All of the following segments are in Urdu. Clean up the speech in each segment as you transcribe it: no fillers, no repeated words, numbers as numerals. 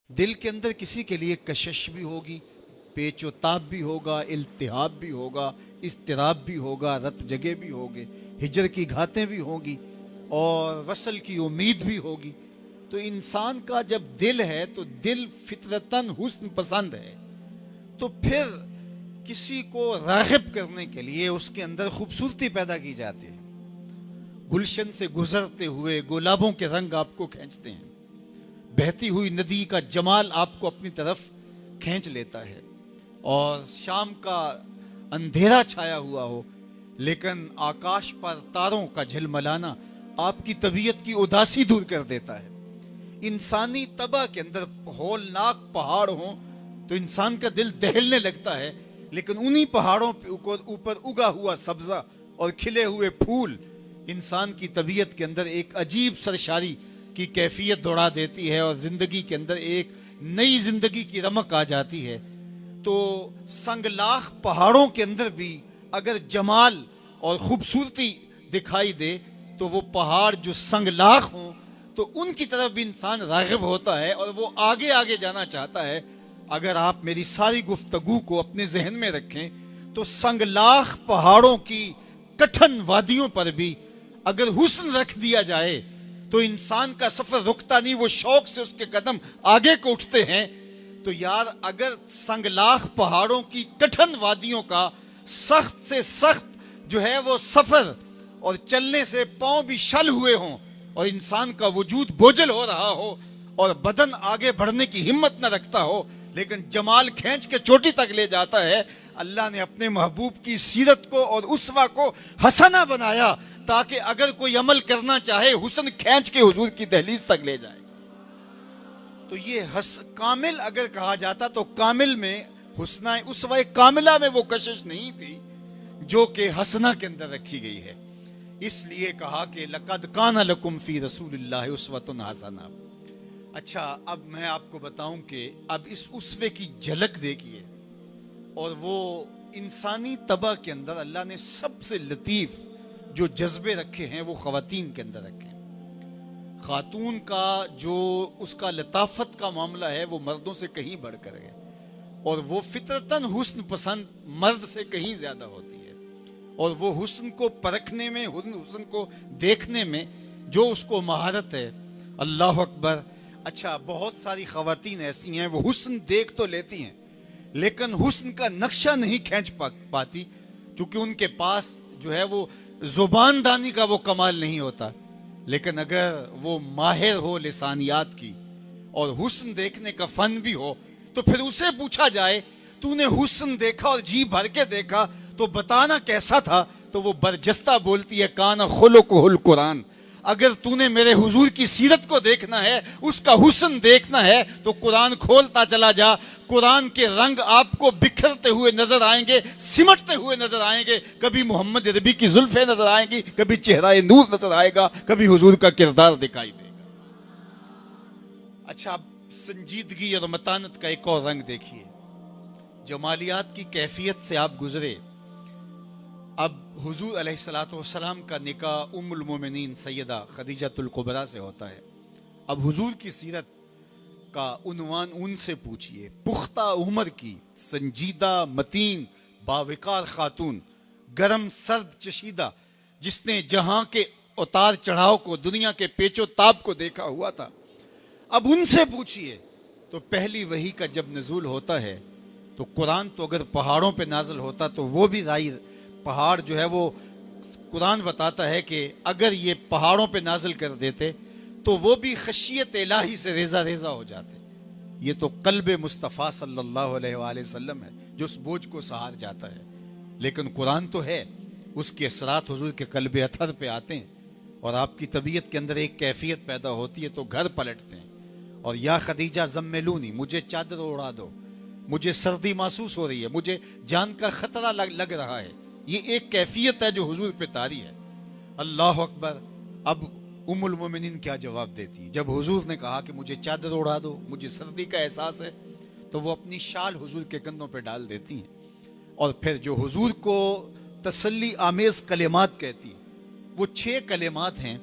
دل کے اندر کسی کے لیے کشش بھی ہوگی، پیچ و تاب بھی ہوگا، التہاب بھی ہوگا، اضطراب بھی ہوگا، رت جگے بھی ہوگے، ہجر کی گھاتیں بھی ہوں گی اور وصل کی امید بھی ہوگی۔ تو انسان کا جب دل ہے تو دل فطرتاً حسن پسند ہے، تو پھر کسی کو راغب کرنے کے لیے اس کے اندر خوبصورتی پیدا کی جاتی ہے۔ گلشن سے گزرتے ہوئے گلابوں کے رنگ آپ کو کھینچتے ہیں، بہتی ہوئی ندی کا جمال آپ کو اپنی طرف کھینچ لیتا ہے، اور شام کا اندھیرا چھایا ہوا ہو لیکن آکاش پر تاروں کا جھلملانا آپ کی طبیعت کی اداسی دور کر دیتا ہے۔ انسانی طبع کے اندر ہولناک پہاڑ ہوں تو انسان کا دل دہلنے لگتا ہے، لیکن انہی پہاڑوں پہ اوپر اگا ہوا سبزہ اور کھلے ہوئے پھول انسان کی طبیعت کے اندر ایک عجیب سرشاری کی کیفیت دوڑا دیتی ہے، اور زندگی کے اندر ایک نئی زندگی کی رمق آ جاتی ہے۔ تو سنگلاخ پہاڑوں کے اندر بھی اگر جمال اور خوبصورتی دکھائی دے تو وہ پہاڑ جو سنگلاخ ہوں تو ان کی طرف بھی انسان راغب ہوتا ہے اور وہ آگے آگے جانا چاہتا ہے۔ اگر آپ میری ساری گفتگو کو اپنے ذہن میں رکھیں تو سنگلاخ پہاڑوں کی کٹھن وادیوں پر بھی اگر حسن رکھ دیا جائے تو انسان کا سفر رکتا نہیں، وہ شوق سے اس کے قدم آگے کو اٹھتے ہیں۔ تو یار اگر سنگلاخ پہاڑوں کی کٹھن وادیوں کا سخت سے سخت جو ہے وہ سفر اور چلنے سے پاؤں بھی شل ہوئے ہوں اور انسان کا وجود بوجھل ہو رہا ہو اور بدن آگے بڑھنے کی ہمت نہ رکھتا ہو، لیکن جمال کھینچ کے چوٹی تک لے جاتا ہے، اللہ نے اپنے محبوب کی سیرت کو اور اسوہ کو حسنہ بنایا تاکہ اگر کوئی عمل کرنا چاہے حسن کھینچ کے حضور کی دہلیز تک لے جائے۔ تو یہ کامل اگر کہا جاتا تو کامل میں حسنہ اسوہ کاملہ میں وہ کشش نہیں تھی جو کہ حسنہ کے اندر رکھی گئی ہے۔ اس لیے کہا کہ لَقَدْ كَانَ لَكُمْ فِي رَسُولِ اللَّهِ أُسْوَةٌ حَسَنَةٌ۔ اچھا اب میں آپ کو بتاؤں کہ اب اس اسوے کی جھلک دیکھیے، اور وہ انسانی طبع کے اندر اللہ نے سب سے لطیف جو جذبے رکھے ہیں وہ خواتین کے اندر رکھے ہیں۔ خاتون کا جو اس کا لطافت کا معاملہ ہے وہ مردوں سے کہیں بڑھ کر ہے، اور وہ فطرتاً حسن پسند مرد سے کہیں زیادہ ہوتی ہے، اور وہ حسن کو پرکھنے میں، حسن کو دیکھنے میں جو اس کو مہارت ہے، اللہ اکبر۔ اچھا بہت ساری خواتین ایسی ہیں وہ حسن دیکھ تو لیتی ہیں لیکن حسن کا نقشہ نہیں کھینچ پاتی، کیونکہ ان کے پاس جو ہے وہ زبان دانی کا وہ کمال نہیں ہوتا، لیکن اگر وہ ماہر ہو لسانیات کی اور حسن دیکھنے کا فن بھی ہو تو پھر اسے پوچھا جائے تو نے حسن دیکھا اور جی بھر کے دیکھا تو بتانا کیسا تھا، تو وہ برجستہ بولتی ہے کان خلقہ القرآن۔ اگر تو نے میرے حضور کی سیرت کو دیکھنا ہے، اس کا حسن دیکھنا ہے تو قرآن کھولتا چلا جا، قرآن کے رنگ آپ کو بکھرتے ہوئے نظر آئیں گے، سمٹتے ہوئے نظر آئیں گے، کبھی محمد عربی کی زلفیں نظر آئیں گی، کبھی چہرہ نور نظر آئے گا، کبھی حضور کا کردار دکھائی دے گا۔ اچھا اب سنجیدگی اور متانت کا ایک اور رنگ دیکھیے، جمالیات کی کیفیت سے آپ گزرے۔ اب حضور علیہ السلام کا نکاح ام المومنین سیدہ خدیجۃ الکبریٰ سے ہوتا ہے۔ اب حضور کی سیرت کا عنوان ان سے پوچھئے، پختہ عمر کی سنجیدہ متین باوقار خاتون، گرم سرد چشیدہ، جس نے جہاں کے اتار چڑھاؤ کو، دنیا کے پیچ و تاب کو دیکھا ہوا تھا۔ اب ان سے پوچھئے تو پہلی وحی کا جب نزول ہوتا ہے تو قرآن تو اگر پہاڑوں پہ نازل ہوتا تو وہ بھی پہاڑ جو ہے وہ قرآن بتاتا ہے کہ اگر یہ پہاڑوں پہ نازل کر دیتے تو وہ بھی خشیت الہی سے ریزہ ریزہ ہو جاتے۔ یہ تو قلب مصطفیٰ صلی اللہ علیہ وآلہ وسلم ہے جو اس بوجھ کو سہار جاتا ہے، لیکن قرآن تو ہے، اس کے اثرات حضور کے قلب اطہر پہ آتے ہیں اور آپ کی طبیعت کے اندر ایک کیفیت پیدا ہوتی ہے تو گھر پلٹتے ہیں، اور یا خدیجہ زملونی، مجھے چادر اڑا دو، مجھے سردی محسوس ہو رہی ہے، مجھے جان کا خطرہ لگ رہا ہے۔ یہ ایک کیفیت ہے جو حضور پہ طاری ہے۔ اللہ اکبر۔ اب ام المومنین کیا جواب دیتی ہے جب حضور نے کہا کہ مجھے چادر اڑا دو، مجھے سردی کا احساس ہے، تو وہ اپنی شال حضور کے کندھوں پہ ڈال دیتی ہیں، اور پھر جو حضور کو تسلی آمیز کلمات کہتی ہیں وہ 6 کلمات ہیں،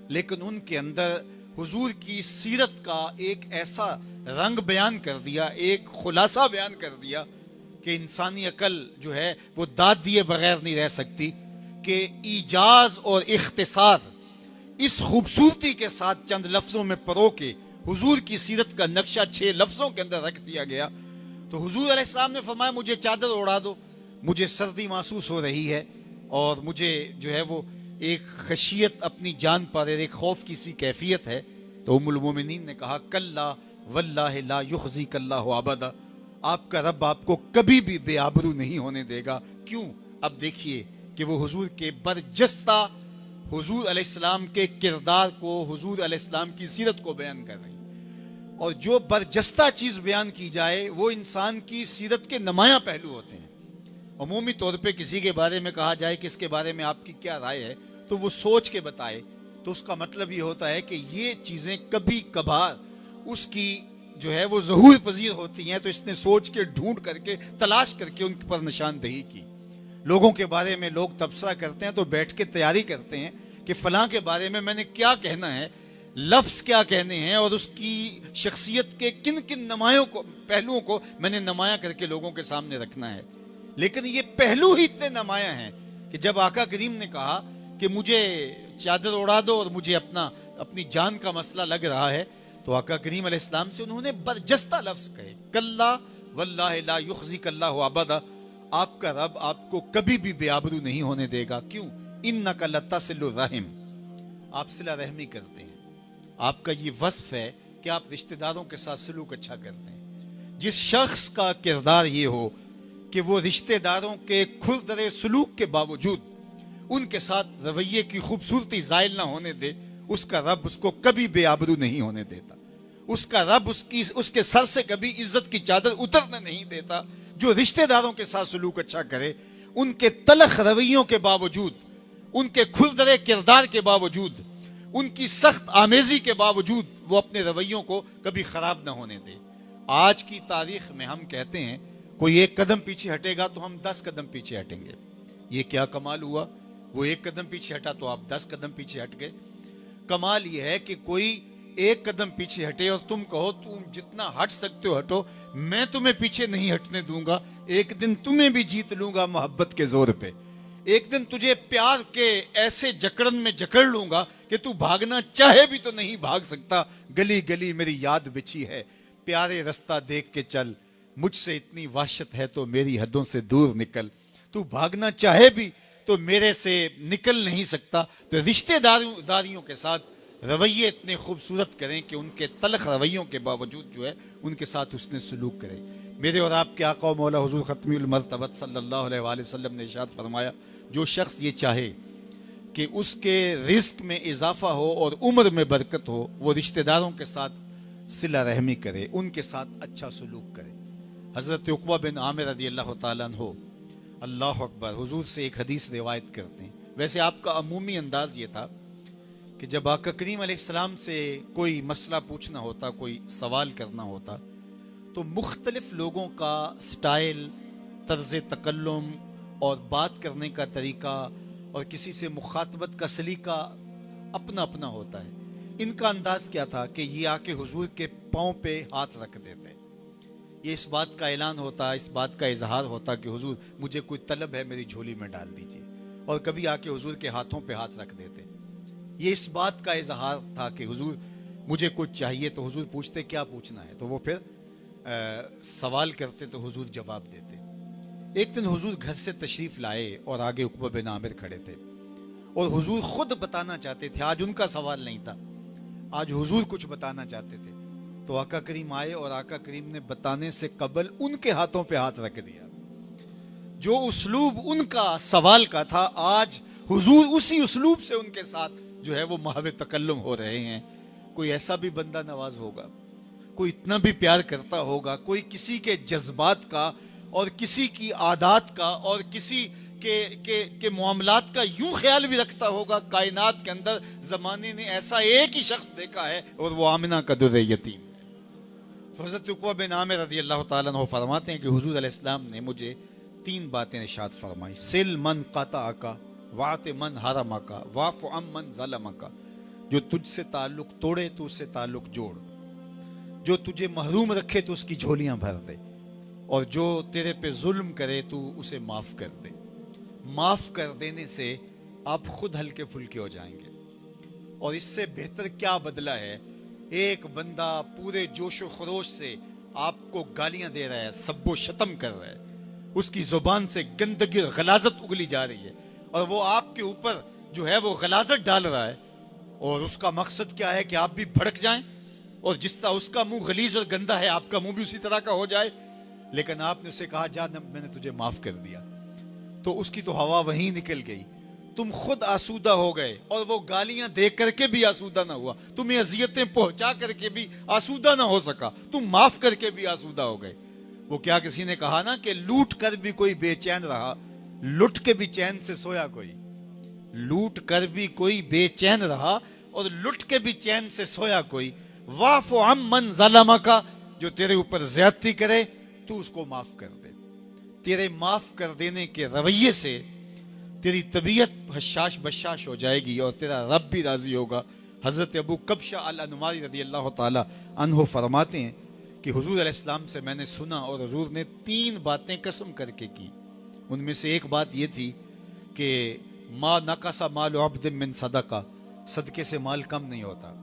لیکن ان کے اندر حضور کی سیرت کا ایک ایسا رنگ بیان کر دیا، ایک خلاصہ بیان کر دیا کہ انسانی عقل جو ہے وہ داد دیے بغیر نہیں رہ سکتی، کہ ایجاز اور اختصار اس خوبصورتی کے ساتھ چند لفظوں میں پرو کے حضور کی سیرت کا نقشہ 6 لفظوں کے اندر رکھ دیا گیا۔ تو حضور علیہ السلام نے فرمایا مجھے چادر اڑا دو، مجھے سردی محسوس ہو رہی ہے اور مجھے جو ہے وہ ایک خشیت اپنی جان پر، ایک خوف کی سی کیفیت ہے۔ تو ام المومنین نے کہا کلا واللہ لا یخزیک اللہ ابدا، آپ کا رب آپ کو کبھی بھی بے آبرو نہیں ہونے دے گا۔ کیوں؟ اب دیکھیے کہ وہ حضور کے برجستہ حضور علیہ السلام کے کردار کو، حضور علیہ السلام کی سیرت کو بیان کر رہی ہیں، اور جو برجستہ چیز بیان کی جائے وہ انسان کی سیرت کے نمایاں پہلو ہوتے ہیں۔ عمومی طور پہ کسی کے بارے میں کہا جائے کہ اس کے بارے میں آپ کی کیا رائے ہے تو وہ سوچ کے بتائے، تو اس کا مطلب یہ ہوتا ہے کہ یہ چیزیں کبھی کبھار اس کی جو ہے وہ ظہور پذیر ہوتی ہیں، تو اس نے سوچ کے، ڈھونڈ کر کے، تلاش کر کے ان پر نشاندہی کی۔ لوگوں کے بارے میں لوگ تبصرہ کرتے ہیں تو بیٹھ کے تیاری کرتے ہیں کہ فلاں کے بارے میں میں نے کیا کہنا ہے، لفظ کیا کہنے ہیں، اور اس کی شخصیت کے کن کن نمایوں کو، پہلوؤں کو میں نے نمایاں کر کے لوگوں کے سامنے رکھنا ہے۔ لیکن یہ پہلو ہی اتنے نمایاں ہیں کہ جب آقا کریم نے کہا کہ مجھے چادر اڑا دو اور مجھے اپنی جان کا مسئلہ لگ رہا ہے، تو آقا کریم علیہ السلام سے انہوں نے برجستہ لفظ کہے کلا واللہ لا یخزیک اللہ ابدا، آپ کا رب آپ کو کبھی بھی بے آبرو نہیں ہونے دے گا۔ کیوں؟ انک لتصل الرحم، آپ صلہ رحمی کرتے ہیں، آپ کا یہ وصف ہے کہ آپ رشتہ داروں کے ساتھ سلوک اچھا کرتے ہیں۔ جس شخص کا کردار یہ ہو کہ وہ رشتہ داروں کے کھردرے سلوک کے باوجود ان کے ساتھ رویے کی خوبصورتی زائل نہ ہونے دے، اس کا رب اس کو کبھی بے آبرو نہیں ہونے دیتا، اس کا رب اس کے سر سے کبھی عزت کی چادر اترنے نہیں دیتا۔ جو رشتہ داروں کے ساتھ سلوک اچھا کرے، ان کے تلخ رویوں کے باوجود، ان کے کھردرے کردار کے باوجود، ان کی سخت آمیزی کے باوجود وہ اپنے رویوں کو کبھی خراب نہ ہونے دے۔ آج کی تاریخ میں ہم کہتے ہیں کوئی 1 قدم پیچھے ہٹے گا تو ہم 10 قدم پیچھے ہٹیں گے۔ یہ کیا کمال ہوا؟ وہ 1 قدم پیچھے ہٹا تو آپ 10 قدم پیچھے ہٹ گئے۔ کمال یہ ہے کہ کوئی 1 قدم پیچھے ہٹے اور تم کہو تم جتنا ہٹ سکتے ہو ہٹو، میں تمہیں پیچھے نہیں ہٹنے دوں گا، ایک دن تمہیں بھی جیت لوں گا محبت کے زور پہ، ایک دن تجھے پیار کے ایسے جکڑن میں جکڑ لوں گا کہ تو بھاگنا چاہے بھی تو نہیں بھاگ سکتا۔ گلی گلی میری یاد بچھی ہے، پیارے رستہ دیکھ کے چل، مجھ سے اتنی وحشت ہے تو میری حدوں سے دور نکل۔ تو بھاگنا چاہے بھی تو میرے سے نکل نہیں سکتا۔ تو رشتہ داریوں کے ساتھ رویے اتنے خوبصورت کریں کہ ان کے تلخ رویوں کے باوجود جو ہے ان کے ساتھ اس نے سلوک کرے۔ میرے اور آپ کے آقا و مولا حضور ختمی المرتبت صلی اللہ علیہ وآلہ وسلم نے ارشاد فرمایا، جو شخص یہ چاہے کہ اس کے رزق میں اضافہ ہو اور عمر میں برکت ہو، وہ رشتہ داروں کے ساتھ صلہ رحمی کرے، ان کے ساتھ اچھا سلوک کرے۔ حضرت عقبہ بن عامر رضی اللہ تعالیٰ عنہ، اللہ اکبر، حضور سے ایک حدیث روایت کرتے ہیں۔ ویسے آپ کا عمومی انداز یہ تھا کہ جب آقا کریم علیہ السلام سے کوئی مسئلہ پوچھنا ہوتا، کوئی سوال کرنا ہوتا، تو مختلف لوگوں کا سٹائل، طرز تکلم اور بات کرنے کا طریقہ اور کسی سے مخاطبت کا سلیقہ اپنا اپنا ہوتا ہے۔ ان کا انداز کیا تھا کہ یہ آ کے حضور کے پاؤں پہ ہاتھ رکھ دیتے، یہ اس بات کا اعلان ہوتا، اس بات کا اظہار ہوتا کہ حضور مجھے کوئی طلب ہے میری جھولی میں ڈال دیجیے، اور کبھی آ کے حضور کے ہاتھوں پہ ہاتھ رکھ دیتے۔ یہ اس بات کا اظہار تھا کہ حضور مجھے کچھ چاہیے، تو حضور پوچھتے کیا پوچھنا ہے، تو وہ پھر سوال کرتے تو حضور جواب دیتے۔ ایک دن حضور گھر سے تشریف لائے اور آگے عقبہ بن عامر کھڑے تھے، اور حضور خود بتانا چاہتے تھے، آج ان کا سوال نہیں تھا، آج حضور کچھ بتانا چاہتے تھے۔ تو آقا کریم آئے اور آقا کریم نے بتانے سے قبل ان کے ہاتھوں پہ ہاتھ رکھ دیا۔ جو اسلوب ان کا سوال کا تھا، آج حضور اسی اسلوب سے ان کے ساتھ جو ہے وہ محو تکلم ہو رہے ہیں۔ کوئی ایسا بھی بندہ نواز ہوگا، کوئی اتنا بھی پیار کرتا ہوگا، کوئی کسی کے جذبات کا اور کسی کی عادات کا اور کسی کے معاملات کا یوں خیال بھی رکھتا ہوگا؟ کائنات کے اندر زمانے نے ایسا ایک ہی شخص دیکھا ہے، اور وہ آمنہ کا در یتیم ہے۔ تو حضرت عقبہ بن عامر رضی اللہ تعالیٰ عنہ فرماتے ہیں کہ حضور علیہ السلام نے مجھے 3 باتیں ارشاد فرمائی: سل من قطعک، واعط من حرمک، واعف عن من ظلمک۔ جو تجھ سے تعلق توڑے تو اس سے تعلق جوڑ، جو تجھے محروم رکھے تو اس کی جھولیاں بھر دے، اور جو تیرے پہ ظلم کرے تو اسے معاف کر دے۔ معاف کر دینے سے آپ خود ہلکے پھلکے ہو جائیں گے۔ اور اس سے بہتر کیا بدلہ ہے؟ ایک بندہ پورے جوش و خروش سے آپ کو گالیاں دے رہا ہے، سب و شتم کر رہا ہے، اس کی زبان سے گندگی اور غلاظت اگلی جا رہی ہے، اور وہ آپ کے اوپر جو ہے وہ غلاظت ڈال رہا ہے، اور اس کا مقصد کیا ہے کہ آپ بھی بھڑک جائیں، اور جس طرح اس کا منہ غلیظ اور گندا ہے آپ کا منہ بھی اسی طرح کا ہو جائے۔ لیکن آپ نے اسے کہا جا میں نے تجھے معاف کر دیا، تو اس کی تو ہوا وہیں نکل گئی، تم خود آسودہ ہو گئے، اور وہ گالیاں دے کر کے بھی آسودہ نہ ہوا، تمہیں اذیتیں پہنچا کر کے بھی آسودہ نہ ہو سکا، تم معاف کر کے بھی آسودہ ہو گئے۔ وہ کیا کسی نے کہا نا کہ لوٹ کر بھی کوئی بے چین رہا، لٹ کے بھی چین سے سویا کوئی، لوٹ کر بھی کوئی بے چین رہا اور لٹ کے بھی چین سے سویا کوئی۔ واعف عمن ظلمک، جو تیرے اوپر زیادتی کرے تو اس کو معاف کر دے۔ تیرے معاف کر دینے کے رویے سے تیری طبیعت حشاش بشاش ہو جائے گی اور تیرا رب بھی راضی ہوگا۔ حضرت ابو کبشہ الانماری رضی اللہ تعالی عنہ فرماتے ہیں کہ حضور علیہ السلام سے میں نے سنا، اور حضور نے 3 باتیں قسم کر کے کی۔ ان میں سے ایک بات یہ تھی کہ ما نقص مال عبد من صدقہ، صدقے سے مال کم نہیں ہوتا۔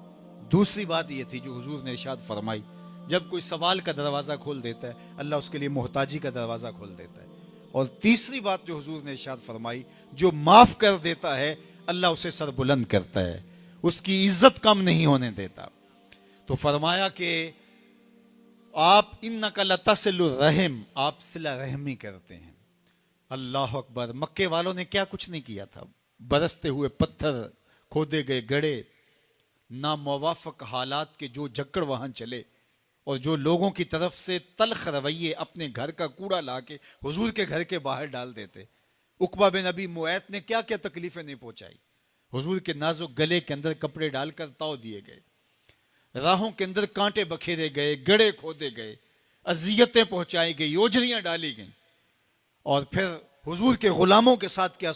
دوسری بات یہ تھی جو حضور نے ارشاد فرمائی، جب کوئی سوال کا دروازہ کھول دیتا ہے اللہ اس کے لیے محتاجی کا دروازہ کھول دیتا ہے۔ اور تیسری بات جو حضور نے ارشاد فرمائی، جو معاف کر دیتا ہے اللہ اسے سر بلند کرتا ہے، اس کی عزت کم نہیں ہونے دیتا۔ تو فرمایا کہ آپ انک لتصل الرحم، آپ صلہ رحمی کرتے ہیں۔ اللہ اکبر! مکے والوں نے کیا کچھ نہیں کیا تھا، برستے ہوئے پتھر، کھودے گئے گڑھے، ناموافق حالات کے جو جکڑ وہاں چلے، اور جو لوگوں کی طرف سے تلخ رویے اپنے گھر کا کوڑا لا کے حضور کے گھر کے باہر ڈال دیتے۔ عقبہ بن ابی معیط نے کیا کیا تکلیفیں نہیں پہنچائی، حضور کے نازک گلے کے اندر کپڑے ڈال کر تاؤ دیے گئے، راہوں کے اندر کانٹے بکھیرے گئے، گڑھے کھودے گئے، اذیتیں پہنچائی گئی، اوجریاں ڈالی گئیں، اور پھر حضور کے غلاموں کے ساتھ کیا